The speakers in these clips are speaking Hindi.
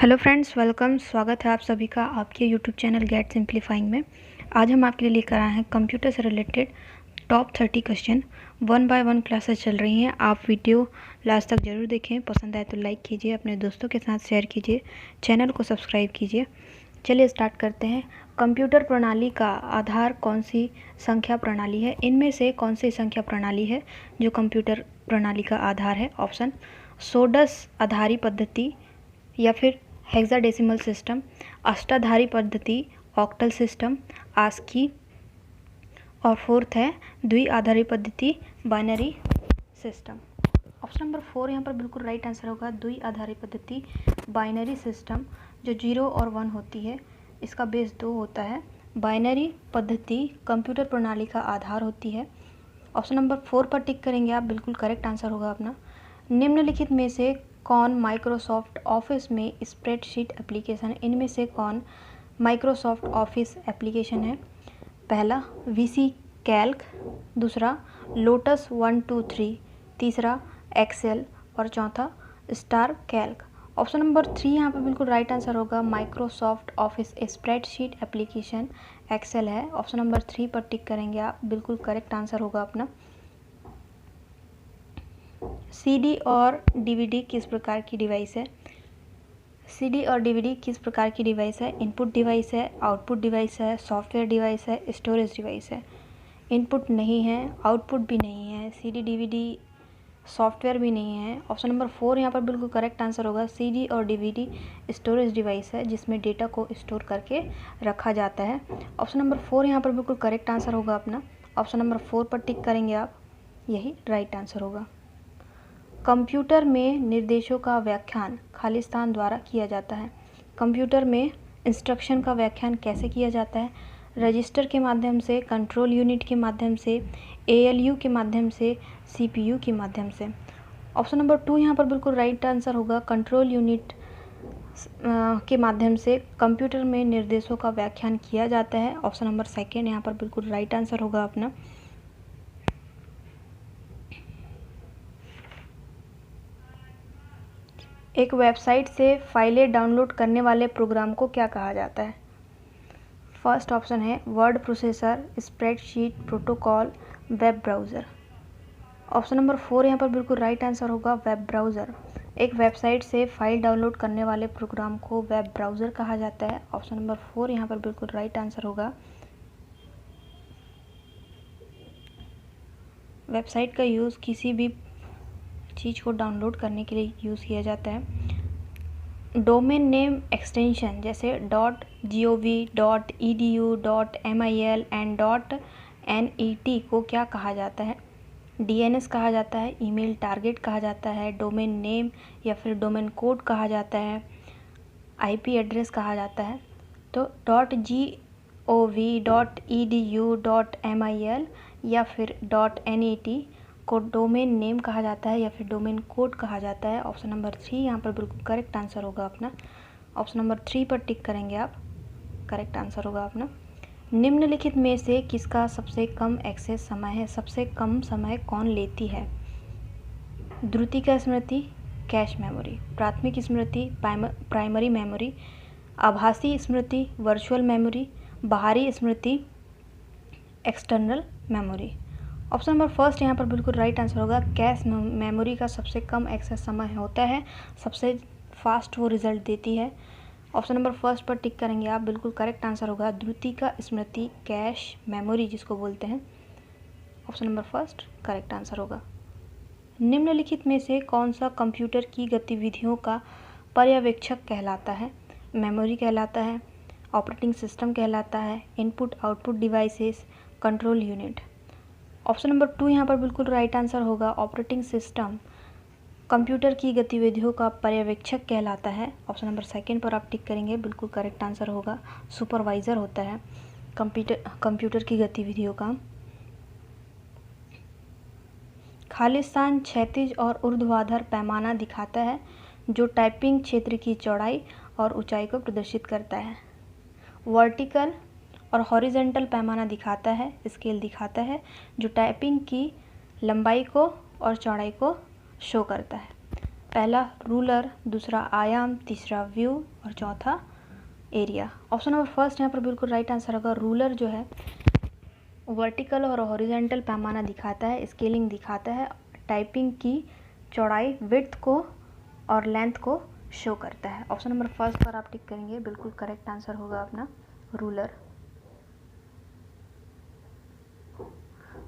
Hello friends, welcome. स्वागत है आप सभी का आपके यूट्यूब चैनल गेट सिंप्लीफाइंग में। आज हम आपके लिए लेकर आए हैं कंप्यूटर से related top 30 question. 1 by 1 classes चल रही हैं। आप वीडियो लास्ट तक ज़रूर देखें। पसंद आए तो लाइक कीजिए, अपने दोस्तों के साथ शेयर कीजिए, चैनल को सब्सक्राइब कीजिए। चलिए स्टार्ट करते हैं। कंप्यूटर प्रणाली का आधार कौन सी संख्या प्रणाली है? इनमें से कौन सी संख्या प्रणाली है जो कंप्यूटर प्रणाली का आधार है? ऑप्शन सोडस आधारी पद्धति, या फिर हेक्साडेसिमल सिस्टम, अष्टाधारी पद्धति, ऑक्टल सिस्टम, आस्की, और फोर्थ है द्विआधारी पद्धति, बाइनरी सिस्टम। ऑप्शन नंबर 4 यहाँ पर बिल्कुल राइट आंसर होगा, द्विआधारी पद्धति, बाइनरी सिस्टम। जो 0 और 1 होती है, इसका बेस 2 होता है। बाइनरी पद्धति कंप्यूटर प्रणाली का आधार होती है। ऑप्शन नंबर 4 पर टिक करेंगे आप, बिल्कुल करेक्ट आंसर होगा अपना। निम्नलिखित में से कौन माइक्रोसॉफ्ट ऑफिस में स्प्रेडशीट एप्लीकेशन है? इनमें से कौन माइक्रोसॉफ्ट ऑफिस एप्लीकेशन है? पहला वीसी कैल्क, दूसरा लोटस 123, तीसरा एक्सेल और चौथा स्टार कैल्क। ऑप्शन नंबर 3 यहाँ पर बिल्कुल राइट आंसर होगा, Microsoft Office spreadsheet application Excel है। ऑप्शन नंबर 3 पर टिक करेंगे आप, बिल्कुल करेक्ट आंसर होगा अपना। सीडी और डीवीडी किस प्रकार की डिवाइस है? सीडी और डीवीडी किस प्रकार की डिवाइस है? इनपुट डिवाइस है, आउटपुट डिवाइस है, सॉफ्टवेयर डिवाइस है, स्टोरेज डिवाइस है। इनपुट नहीं है, आउटपुट भी नहीं है, सीडी डीवीडी सॉफ्टवेयर भी नहीं है। ऑप्शन नंबर 4 यहाँ पर बिल्कुल करेक्ट आंसर होगा, सीडी और डीवीडी स्टोरेज डिवाइस है जिसमें डेटा को स्टोर करके रखा जाता है। ऑप्शन नंबर 4 यहाँ पर बिल्कुल करेक्ट आंसर होगा अपना। ऑप्शन नंबर 4 पर टिक करेंगे आप, यही राइट आंसर होगा। कंप्यूटर में निर्देशों का व्याख्यान खालिस्तान द्वारा किया जाता है। कंप्यूटर में इंस्ट्रक्शन का व्याख्यान कैसे किया जाता है? रजिस्टर के माध्यम से, कंट्रोल यूनिट के माध्यम से, एएलयू के माध्यम से, सीपीयू के माध्यम से। ऑप्शन नंबर 2 यहाँ पर बिल्कुल राइट आंसर होगा, कंट्रोल यूनिट के माध्यम से कंप्यूटर में निर्देशों का व्याख्यान किया जाता है। ऑप्शन नंबर 2 यहाँ पर बिल्कुल राइट आंसर होगा अपना। एक वेबसाइट से फाइलें डाउनलोड करने वाले प्रोग्राम को क्या कहा जाता है? फर्स्ट ऑप्शन है word processor, spreadsheet, protocol, web browser. Option number 4 यहाँ पर बिल्कुल राइट आंसर होगा, वेब ब्राउज़र। एक वेबसाइट से फाइल डाउनलोड करने वाले प्रोग्राम को वेब ब्राउज़र कहा जाता है। ऑप्शन नंबर 4 यहाँ पर बिल्कुल राइट आंसर होगा। वेबसाइट का यूज़ किसी भी चीज़ को डाउनलोड करने के लिए यूज़ किया जाता है। डोमेन नेम एक्सटेंशन जैसे .gov, .edu, .mil and .net को क्या कहा जाता है? DNS कहा जाता है, ईमेल टारगेट कहा जाता है, डोमेन नेम या फिर डोमेन कोड कहा जाता है, IP एड्रेस कहा जाता है। तो .gov, .edu, .mil या फिर .net को डोमेन नेम कहा जाता है या फिर डोमेन कोड कहा जाता है। ऑप्शन नंबर 3 यहाँ पर बिल्कुल करेक्ट आंसर होगा अपना। ऑप्शन नंबर 3 पर टिक करेंगे आप, करेक्ट आंसर होगा अपना। निम्नलिखित में से किसका सबसे कम एक्सेस समय है? सबसे कम समय कौन लेती है? द्रुतिक स्मृति, कैश मेमोरी, प्राथमिक स्मृति, प्राइमरी मेमोरी, आभासी स्मृति, वर्चुअल मेमोरी, बाहरी स्मृति, एक्सटर्नल मेमोरी। ऑप्शन नंबर 1 यहाँ पर बिल्कुल राइट आंसर होगा, कैश मेमोरी का सबसे कम एक्सेस समय होता है, सबसे फास्ट वो रिजल्ट देती है। ऑप्शन नंबर 1 पर टिक करेंगे आप, बिल्कुल करेक्ट आंसर होगा, द्रुतिक स्मृति, कैश मेमोरी जिसको बोलते हैं। ऑप्शन नंबर 1 करेक्ट आंसर होगा। निम्नलिखित में से कौन सा कंप्यूटर की गतिविधियों का पर्यवेक्षक कहलाता है? मेमोरी कहलाता है, ऑपरेटिंग सिस्टम कहलाता है, input output devices, control unit. Option number 2 यहाँ पर बिल्कुल राइट आंसर होगा, ऑपरेटिंग सिस्टम कंप्यूटर की गतिविधियों का पर्यवेक्षक कहलाता है। ऑप्शन नंबर 2 पर आप टिक करेंगे, बिल्कुल करेक्ट आंसर होगा, सुपरवाइज़र होता है कंप्यूटर की गतिविधियों का। खालिस्तान क्षैतिज और ऊर्ध्वाधर पैमाना दिखाता है जो टाइपिंग क्षेत्र की चौड़ाई और ऊंचाई को प्रदर्शित करता है। वर्टिकल और हॉरिजेंटल पैमाना दिखाता है, स्केल दिखाता है, जो टाइपिंग की लंबाई को और चौड़ाई को शो करता है। पहला रूलर, दूसरा आयाम, तीसरा व्यू और चौथा एरिया। ऑप्शन नंबर फर्स्ट यहाँ पर बिल्कुल राइट आंसर होगा। रूलर जो है वर्टिकल और हॉरिजॉन्टल पैमाना दिखाता है, स्केलिंग दिखाता है, टाइपिंग की चौड़ाई, विड्थ को और लेंथ को शो करता है। ऑप्शन नंबर फर्स्ट पर आप टिक करेंगे, बिल्कुल करेक्ट आंसर होगा अपना रूलर।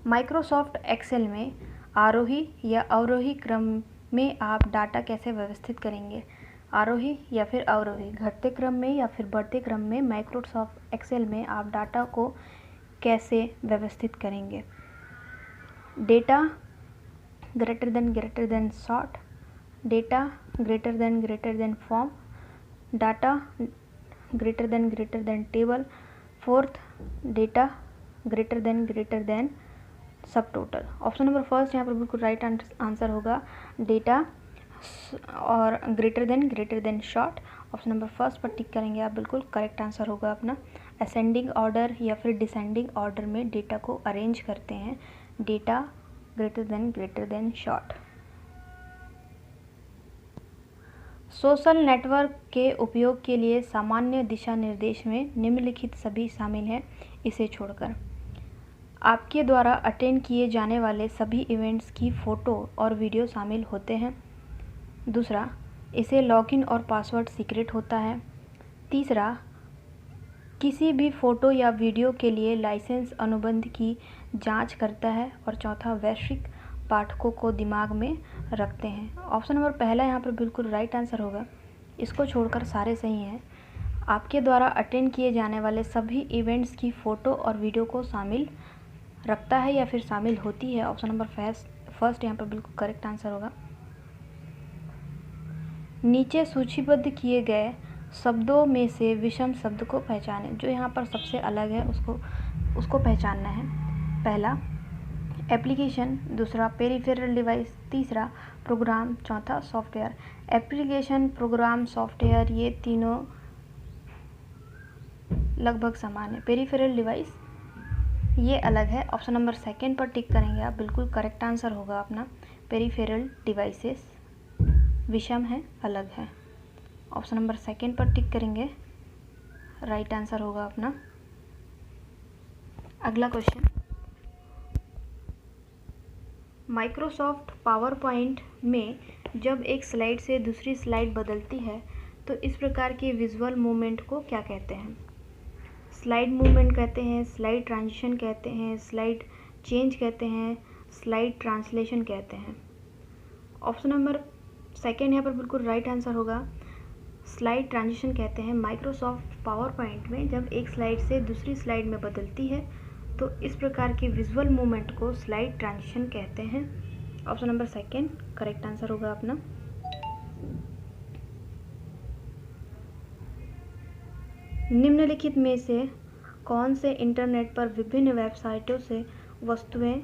माइक्रोसॉफ्ट एक्सेल में आरोही या अवरोही क्रम में आप डाटा कैसे व्यवस्थित करेंगे? आरोही या फिर अवरोही, घटते क्रम में या फिर बढ़ते क्रम में माइक्रोसॉफ्ट एक्सेल में आप डाटा को कैसे व्यवस्थित करेंगे? Data greater than sort, data greater than form, data greater than table, fourth data greater than सब टोटल। ऑप्शन नंबर फर्स्ट यहाँ पर बिल्कुल राइट आंसर होगा, डेटा और greater than short. Option number first पर टिक करेंगे आप, बिल्कुल करेक्ट आंसर होगा अपना। असेंडिंग ऑर्डर या फिर डिसेंडिंग ऑर्डर में डेटा को अरेंज करते हैं, data greater than short. Social network के उपयोग के लिए सामान्य दिशा निर्देश में निम्नलिखित सभी शामिल हैं, इसे छोड़कर। आपके द्वारा अटेंड किए जाने वाले सभी इवेंट्स की फ़ोटो और वीडियो शामिल होते हैं। दूसरा, इसे लॉगिन और पासवर्ड सीक्रेट होता है। तीसरा, किसी भी फ़ोटो या वीडियो के लिए लाइसेंस अनुबंध की जांच करता है। और चौथा, वैश्विक पाठकों को दिमाग में रखते हैं। ऑप्शन नंबर पहला यहाँ पर बिल्कुल राइट आंसर होगा, इसको छोड़कर सारे सही हैं। आपके द्वारा अटेंड किए जाने वाले सभी इवेंट्स की फ़ोटो और वीडियो को शामिल रखता है या फिर शामिल होती है। ऑप्शन नंबर फर्स्ट यहाँ पर बिल्कुल करेक्ट आंसर होगा। नीचे सूचीबद्ध किए गए शब्दों में से विषम शब्द को पहचानें। जो यहाँ पर सबसे अलग है उसको पहचानना है। पहला एप्लीकेशन, दूसरा पेरिफेरल डिवाइस, तीसरा प्रोग्राम, चौथा सॉफ्टवेयर। एप्लीकेशन, प्रोग्राम, सॉफ्टवेयर ये तीनों लगभग समान है। पेरिफेरल डिवाइस ये अलग है। ऑप्शन नंबर सेकंड पर टिक करेंगे आप, बिल्कुल करेक्ट आंसर होगा अपना। पेरिफेरल डिवाइसेस विषम है, अलग है। ऑप्शन नंबर सेकंड पर टिक करेंगे, राइट आंसर होगा अपना। अगला क्वेश्चन, माइक्रोसॉफ्ट पावर पॉइंट में जब एक स्लाइड से दूसरी स्लाइड बदलती है तो इस प्रकार के विजुअल मूवमेंट को क्या कहते हैं? स्लाइड मूवमेंट कहते हैं, स्लाइड ट्रांजिशन कहते हैं, स्लाइड चेंज कहते हैं, स्लाइड ट्रांसलेशन कहते हैं। ऑप्शन नंबर सेकेंड यहाँ पर बिल्कुल राइट आंसर होगा, स्लाइड ट्रांजिशन कहते हैं। माइक्रोसॉफ्ट पावर पॉइंट में जब एक स्लाइड से दूसरी स्लाइड में बदलती है तो इस प्रकार के विजुअल मूवमेंट को स्लाइड ट्रांजिशन कहते हैं। Option number second correct answer होगा अपना। निम्नलिखित में से कौन से इंटरनेट पर विभिन्न वेबसाइटों से वस्तुएं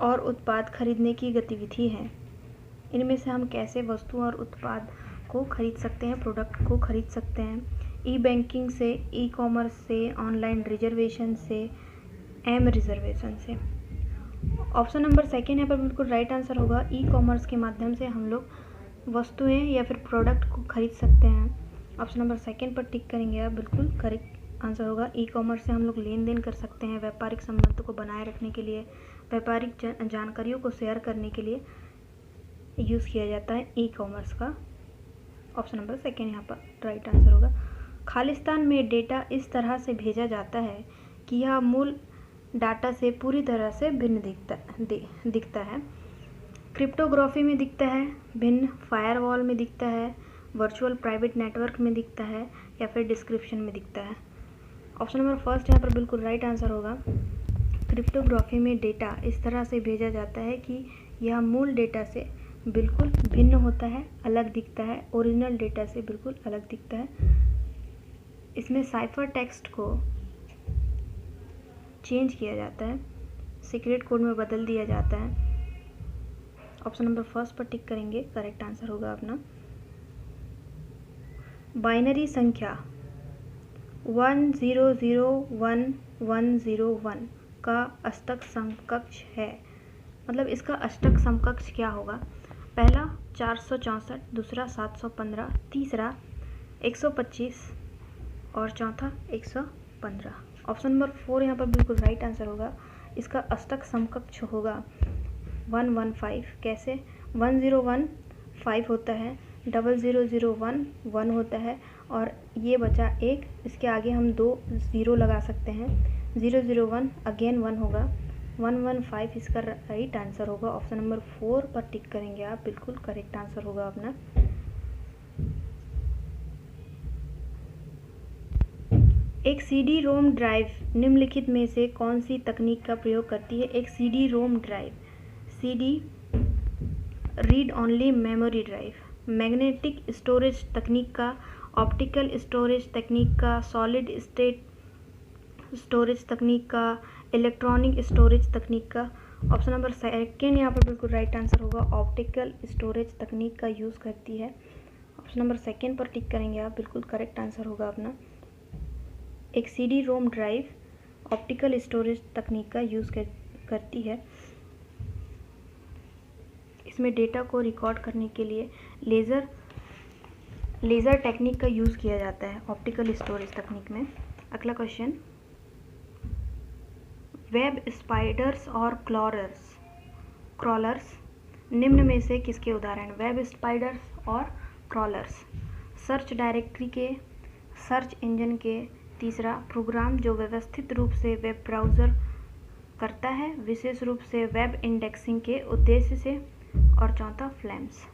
और उत्पाद खरीदने की गतिविधि है? इनमें से हम कैसे वस्तु और उत्पाद को खरीद सकते हैं, प्रोडक्ट को खरीद सकते हैं? ई बैंकिंग से, ई कॉमर्स से, ऑनलाइन रिजर्वेशन से, एम रिजर्वेशन से। ऑप्शन नंबर सेकेंड यहाँ पर बिल्कुल राइट आंसर होगा। ई कॉमर्स के माध्यम से हम लोग वस्तुएं या फिर प्रोडक्ट को खरीद सकते हैं। ऑप्शन नंबर सेकेंड पर टिक करेंगे आप, बिल्कुल करेक्ट आंसर होगा। ई कॉमर्स से हम लोग लेन देन कर सकते हैं, व्यापारिक संबंध को बनाए रखने के लिए, व्यापारिक जानकारियों को शेयर करने के लिए यूज़ किया जाता है ई कॉमर्स का। ऑप्शन नंबर सेकेंड यहाँ पर राइट आंसर होगा। खालिस्तान में डेटा इस तरह से भेजा जाता है कि यह मूल डाटा से पूरी तरह से भिन्न दिखता है। क्रिप्टोग्राफी में दिखता है, भिन्न फायरवॉल में दिखता है, वर्चुअल प्राइवेट नेटवर्क में दिखता है या फिर डिस्क्रिप्शन में दिखता है। ऑप्शन नंबर फर्स्ट यहाँ पर बिल्कुल राइट आंसर होगा। क्रिप्टोग्राफी में डेटा इस तरह से भेजा जाता है कि यह मूल डेटा से बिल्कुल भिन्न होता है, अलग दिखता है, ओरिजिनल डेटा से बिल्कुल अलग दिखता है। इसमें साइफर टेक्स्ट को चेंज किया जाता है, सीक्रेट कोड में बदल दिया जाता है। ऑप्शन नंबर फर्स्ट पर टिक करेंगे, करेक्ट आंसर होगा अपना। बाइनरी संख्या 10011101 का अष्टक समकक्ष है, मतलब इसका अष्टक समकक्ष क्या होगा? पहला 464, दूसरा 715, तीसरा 125 और चौथा 115। ऑप्शन नंबर 4 यहाँ पर बिल्कुल राइट आंसर होगा। इसका अष्टक समकक्ष होगा 115। कैसे? 1015 होता है, 0001 1 होता है, और ये बचा एक, इसके आगे हम 2 0 लगा सकते हैं। 001 अगेन 1 होगा, 115 इसका राइट आंसर होगा। ऑप्शन नंबर 4 पर टिक करेंगे आप, बिल्कुल करेक्ट आंसर होगा अपना। एक CD रोम ड्राइव निम्नलिखित में से कौन सी तकनीक का प्रयोग करती है? एक CD ROM drive, CD read only memory drive, magnetic storage तकनीक का, ऑप्टिकल स्टोरेज तकनीक का, सॉलिड स्टेट स्टोरेज तकनीक का, इलेक्ट्रॉनिक स्टोरेज तकनीक का। ऑप्शन नंबर 2 यहाँ पर बिल्कुल राइट आंसर होगा, ऑप्टिकल स्टोरेज तकनीक का यूज़ करती है। ऑप्शन नंबर 2 पर टिक करेंगे आप, बिल्कुल करेक्ट आंसर होगा अपना। एक CD ROM drive optical storage तकनीक का यूज़ करती है। इसमें डेटा को रिकॉर्ड करने के लिए लेज़र टेक्निक का यूज़ किया जाता है ऑप्टिकल स्टोरेज तकनीक में। अगला क्वेश्चन, वेब स्पाइडर्स और क्रॉलर्स निम्न में से किसके उदाहरण? वेब स्पाइडर्स और क्रॉलर्स, सर्च डायरेक्टरी के, सर्च इंजन के, तीसरा प्रोग्राम जो व्यवस्थित रूप से वेब ब्राउज़र करता है विशेष रूप से वेब इंडेक्सिंग के उद्देश्य से, और चौथा फ्लेम्स।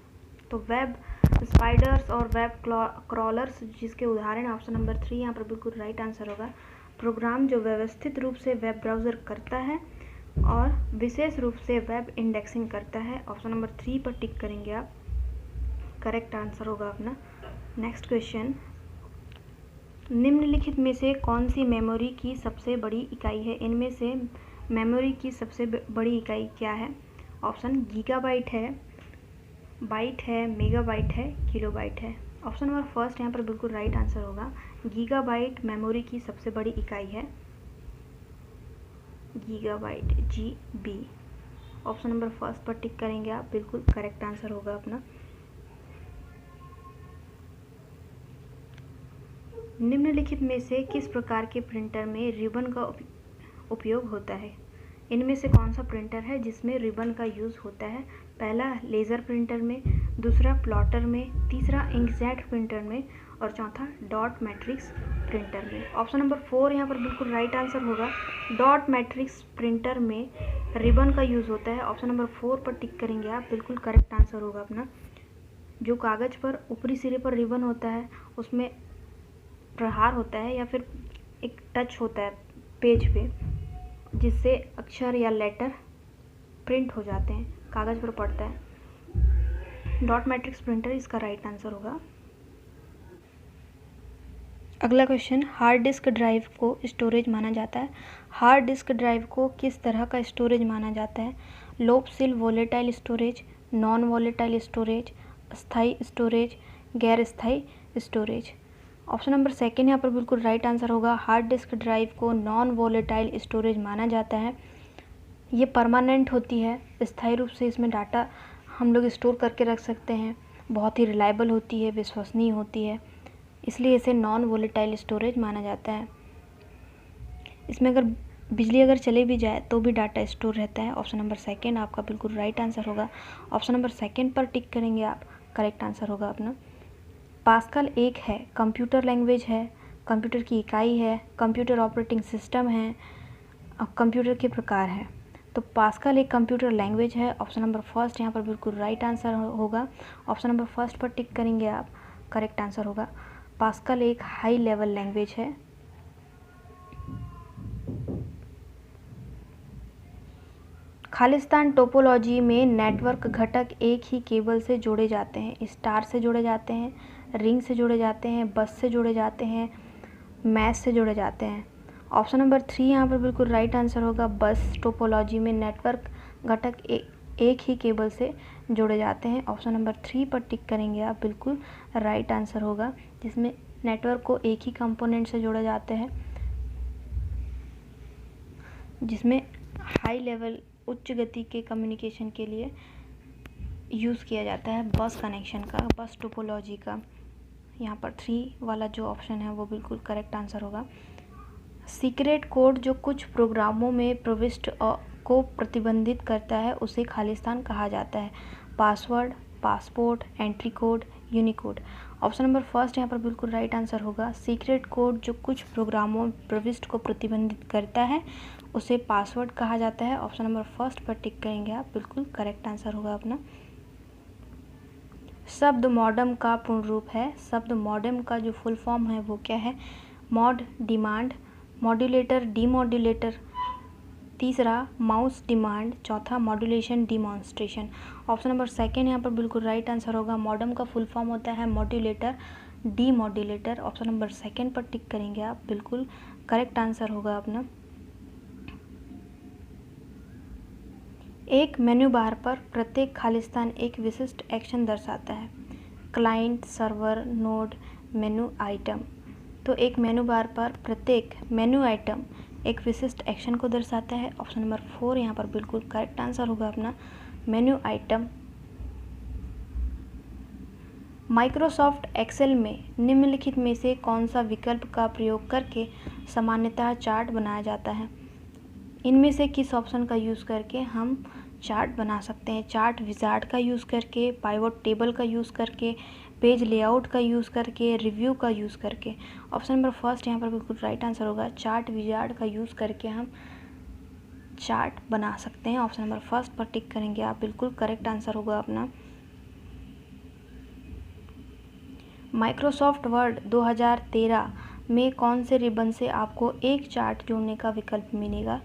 तो वेब स्पाइडर्स और वेब क्रॉलर्स जिसके उदाहरण ऑप्शन नंबर 3 यहाँ पर बिल्कुल राइट आंसर होगा। प्रोग्राम जो व्यवस्थित रूप से वेब ब्राउज़र करता है और विशेष रूप से वेब इंडेक्सिंग करता है। ऑप्शन नंबर 3 पर टिक करेंगे आप, करेक्ट आंसर होगा अपना। नेक्स्ट क्वेश्चन, निम्नलिखित में से कौन सी मेमोरी की सबसे बड़ी इकाई है? इनमें से मेमोरी की सबसे बड़ी इकाई क्या है? ऑप्शन गीगाबाइट है, बाइट है, मेगाबाइट है, किलोबाइट है। ऑप्शन नंबर 1 यहाँ पर बिल्कुल राइट आंसर होगा। गीगाबाइट मेमोरी की सबसे बड़ी इकाई है, गीगाबाइट, GB। ऑप्शन नंबर 1 पर टिक करेंगे आप, बिल्कुल करेक्ट आंसर होगा अपना। निम्नलिखित में से किस प्रकार के प्रिंटर में रिबन का उपयोग होता है? इनमें से कौन सा प्रिंटर है जिसमें रिबन का यूज़ होता है? पहला लेज़र प्रिंटर में, दूसरा प्लॉटर में, तीसरा इंकजेट प्रिंटर में, और चौथा डॉट मैट्रिक्स प्रिंटर में। ऑप्शन नंबर 4 यहाँ पर बिल्कुल राइट आंसर होगा। डॉट मैट्रिक्स प्रिंटर में रिबन का यूज़ होता है। ऑप्शन नंबर 4 पर टिक करेंगे आप, बिल्कुल करेक्ट आंसर होगा अपना। जो कागज़ पर ऊपरी सिरे पर रिबन होता है उसमें प्रहार होता है या फिर एक टच होता है पेज पे, जिससे अक्षर या लेटर प्रिंट हो जाते हैं, कागज़ पर पड़ता है। डॉट मैट्रिक्स प्रिंटर इसका राइट आंसर होगा। अगला क्वेश्चन, हार्ड डिस्क ड्राइव को स्टोरेज माना जाता है। हार्ड डिस्क ड्राइव को किस तरह का स्टोरेज माना जाता है? लोप-सिल volatile storage, non volatile storage, स्थायी स्टोरेज, गैर स्थायी स्टोरेज। ऑप्शन नंबर 2 यहाँ पर बिल्कुल राइट आंसर होगा। हार्ड डिस्क ड्राइव को नॉन वोलेटाइल स्टोरेज माना जाता है। ये परमानेंट होती है, स्थायी रूप से इसमें डाटा हम लोग स्टोर करके रख सकते हैं, बहुत ही रिलायबल होती है, विश्वसनीय होती है, इसलिए इसे नॉन वोलेटाइल स्टोरेज माना जाता है। इसमें अगर बिजली अगर चले भी जाए तो भी डाटा स्टोर रहता है। ऑप्शन नंबर 2 आपका बिल्कुल राइट आंसर होगा। ऑप्शन नंबर 2 पर टिक करेंगे आप, करेक्ट आंसर होगा अपना। पास्कल एक है, कंप्यूटर लैंग्वेज है, कंप्यूटर की इकाई है, कंप्यूटर ऑपरेटिंग सिस्टम है, और कंप्यूटर के प्रकार है। तो पास्कल एक कंप्यूटर लैंग्वेज है। ऑप्शन नंबर 1 यहाँ पर बिल्कुल राइट आंसर होगा। ऑप्शन नंबर 1 पर टिक करेंगे आप, करेक्ट आंसर होगा। पास्कल एक हाई लेवल लैंग्वेज है। खालिस्तान टोपोलॉजी में नेटवर्क घटक एक ही केबल से जोड़े जाते हैं, स्टार से जोड़े जाते हैं, रिंग से जोड़े जाते हैं, बस से जोड़े जाते हैं, मैश से जोड़े जाते हैं। ऑप्शन नंबर 3 यहाँ पर बिल्कुल राइट आंसर होगा। बस टोपोलॉजी में नेटवर्क घटक एक ही केबल से जोड़े जाते हैं। ऑप्शन नंबर 3 पर टिक करेंगे आप, बिल्कुल राइट आंसर होगा, जिसमें नेटवर्क को एक ही कंपोनेंट से जोड़ा जाते हैं, जिसमें हाई लेवल उच्च गति के कम्युनिकेशन के लिए यूज़ किया जाता है बस कनेक्शन का, बस टोपोलॉजी का। यहाँ पर 3 वाला जो ऑप्शन है वो बिल्कुल करेक्ट आंसर होगा। सीक्रेट कोड जो कुछ प्रोग्रामों में प्रविष्टि को प्रतिबंधित करता है उसे खालिस्तान कहा जाता है। Password, passport, entry code, Unicode. Option number first यहाँ पर बिल्कुल राइट आंसर होगा। सीक्रेट कोड जो कुछ प्रोग्रामों में प्रविष्टि को प्रतिबंधित करता है उसे पासवर्ड कहा जाता है। ऑप्शन नंबर फर्स्ट पर टिक करेंगे आप, बिल्कुल करेक्ट आंसर होगा अपना। शब्द मॉडेम का पूर्ण रूप है। शब्द मॉडेम का जो फुल फॉर्म है वो क्या है? मॉड डिमांड, मॉड्यूलेटर, डीमॉड्यूलेटर, तीसरा माउस डिमांड, चौथा modulation demonstration. Option number second यहाँ पर बिल्कुल राइट आंसर होगा। मॉडेम का फुल फॉर्म होता है modulator, demodulator. Option number second पर टिक करेंगे आप, बिल्कुल करेक्ट आंसर होगा अपना। एक मेन्यू बार पर प्रत्येक खालिस्तान एक विशिष्ट एक्शन दर्शाता है। Client, server, node, menu item. तो एक मेन्यू बार पर प्रत्येक मेन्यू आइटम एक विशिष्ट एक्शन को दर्शाता है। ऑप्शन नंबर 4 यहाँ पर बिल्कुल करेक्ट आंसर होगा अपना, मेन्यू आइटम। माइक्रोसॉफ्ट एक्सेल में निम्नलिखित में से कौन सा विकल्प का प्रयोग करके सामान्यतः चार्ट बनाया जाता है? इनमें से किस ऑप्शन का यूज़ करके हम चार्ट बना सकते हैं? चार्ट विजार्ड का यूज़ करके, पाइवट टेबल का यूज़ करके, पेज लेआउट का यूज़ करके, रिव्यू का यूज़ करके। ऑप्शन नंबर फर्स्ट यहाँ पर बिल्कुल राइट आंसर होगा। चार्ट विजार्ड का यूज़ करके हम चार्ट बना सकते हैं। ऑप्शन नंबर फर्स्ट पर टिक करेंगे आप, बिल्कुल करेक्ट आंसर होगा अपना। माइक्रोसॉफ्ट वर्ड 2013 में कौन से रिबन से आपको एक चार्ट जोड़ने का विकल्प मिलेगा?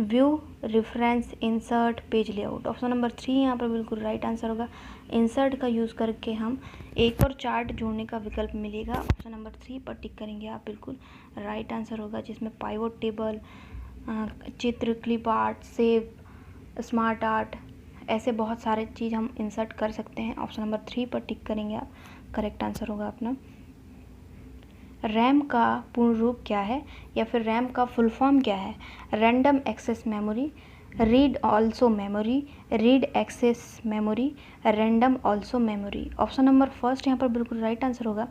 View, reference, insert, page layout. Option number 3 यहाँ पर बिल्कुल राइट आंसर होगा। इंसर्ट का यूज़ करके हम एक और चार्ट जोड़ने का विकल्प मिलेगा। ऑप्शन नंबर 3 पर टिक करेंगे आप, बिल्कुल राइट आंसर होगा, जिसमें पाइवट टेबल, चित्र, clip art, save, smart art, ऐसे बहुत सारे चीज़ हम इंसर्ट कर सकते हैं। ऑप्शन नंबर 3 पर टिक करेंगे आप, करेक्ट आंसर होगा अपना। रैम का पूर्ण रूप क्या है या फिर रैम का फुल फॉर्म क्या है? Random access memory, read also memory, read access memory, random also memory. Option number first यहाँ पर बिल्कुल राइट आंसर होगा,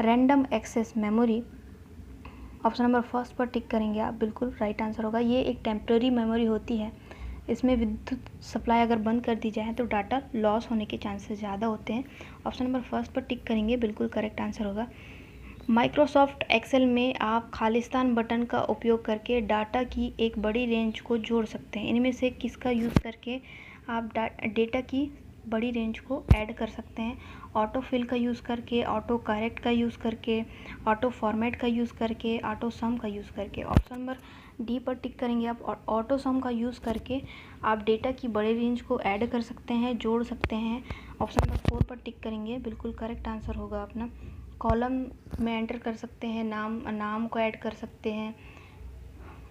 random access memory. Option number first पर टिक करेंगे आप, बिल्कुल राइट आंसर होगा। ये एक टेम्प्रेरी मेमोरी होती है, इसमें विद्युत सप्लाई अगर बंद कर दी जाए तो डाटा लॉस होने के चांसेस ज़्यादा होते हैं। ऑप्शन नंबर फर्स्ट पर टिक करेंगे, बिल्कुल करेक्ट आंसर होगा। माइक्रोसॉफ्ट एक्सेल में आप खालिस्तान बटन का उपयोग करके डाटा की एक बड़ी रेंज को जोड़ सकते हैं। इनमें से किसका यूज़ करके आप डेटा की बड़ी रेंज को ऐड कर सकते हैं? ऑटो फिल का यूज़ करके, ऑटो करेक्ट का यूज़ करके, ऑटो फॉर्मेट का यूज़ करके, ऑटो सम का यूज़ करके। ऑप्शन नंबर डी पर टिक करेंगे आप, और ऑटो सम का यूज़ करके आप डेटा की बड़ी रेंज को ऐड कर सकते हैं, जोड़ सकते हैं। ऑप्शन नंबर 4 पर टिक करेंगे, बिल्कुल करेक्ट आंसर होगा अपना। कॉलम में एंटर कर सकते हैं, नाम को ऐड कर सकते हैं,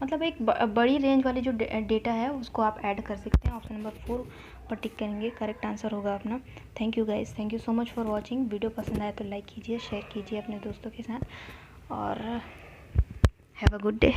मतलब एक बड़ी रेंज वाली जो डेटा है उसको आप ऐड कर सकते हैं। ऑप्शन नंबर 4 पर टिक करेंगे, करेक्ट आंसर होगा अपना। Thank you guys, thank you so much for watching. Video पसंद आया तो लाइक कीजिए, शेयर कीजिए अपने दोस्तों के साथ, और हैव अ गुड डे।